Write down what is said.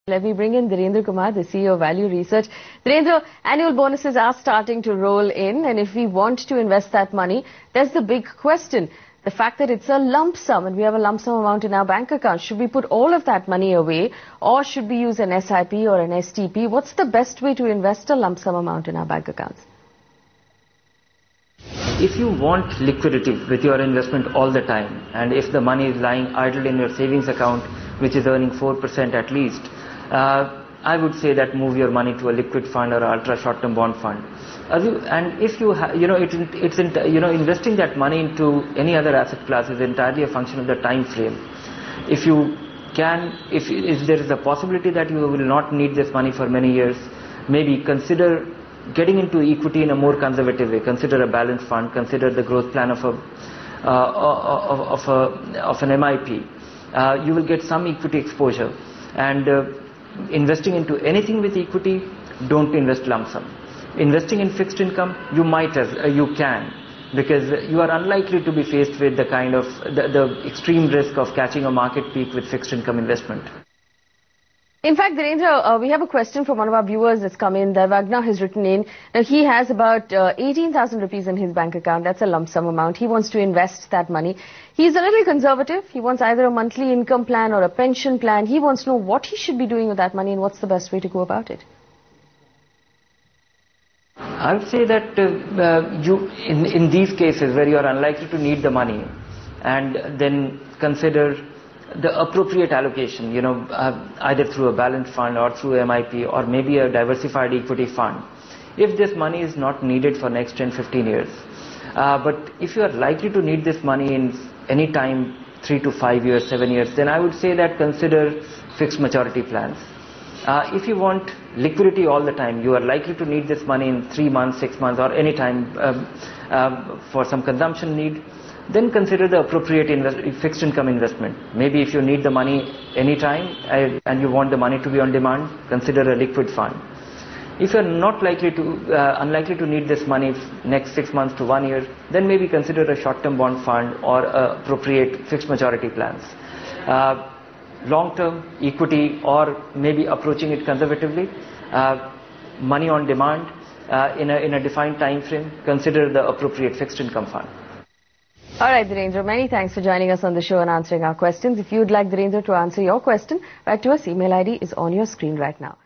Let me bring in Dhirendra Kumar, the CEO of Value Research. Dhirendra, annual bonuses are starting to roll in, and if we want to invest that money, there's the big question. The fact that it's a lump sum, and we have a lump sum amount in our bank account. Should we put all of that money away, or should we use an SIP or an STP? What's the best way to invest a lump sum amount in our bank accounts? If you want liquidity with your investment all the time, and if the money is lying idle in your savings account, which is earning 4% at least, I would say that move your money to a liquid fund or ultra short-term bond fund. And if you investing that money into any other asset class is entirely a function of the time frame. If there is a possibility that you will not need this money for many years, maybe consider getting into equity in a more conservative way. Consider a balanced fund. Consider the growth plan of an MIP. You will get some equity exposure, and investing into anything with equity, don't invest lump sum. Investing in fixed income, you can, because you are unlikely to be faced with the kind of the extreme risk of catching a market peak with fixed income investment. In fact, Dhirendra, we have a question from one of our viewers that's come in. Devagna has written in. Now, he has about 18,000 rupees in his bank account. That's a lump sum amount. He wants to invest that money. He's a little conservative. He wants either a monthly income plan or a pension plan. He wants to know what he should be doing with that money and what's the best way to go about it. I would say that in these cases where you are unlikely to need the money, and then consider the appropriate allocation, either through a balanced fund or through MIP or maybe a diversified equity fund. If this money is not needed for next 10-15 years, but if you are likely to need this money in any time 3 to 5 years, 7 years, then I would say that consider fixed maturity plans. If you want liquidity all the time, you are likely to need this money in 3 months, 6 months or any time for some consumption need, then consider the appropriate fixed income investment. Maybe if you need the money anytime and you want the money to be on demand, consider a liquid fund. If you are not unlikely to need this money next 6 months to 1 year, then maybe consider a short-term bond fund or appropriate fixed maturity plans. Long-term equity, or maybe approaching it conservatively, money on demand in a defined time frame, consider the appropriate fixed income fund. All right, Dhirendra, many thanks for joining us on the show and answering our questions. If you'd like Dhirendra to answer your question, write to us. Email ID is on your screen right now.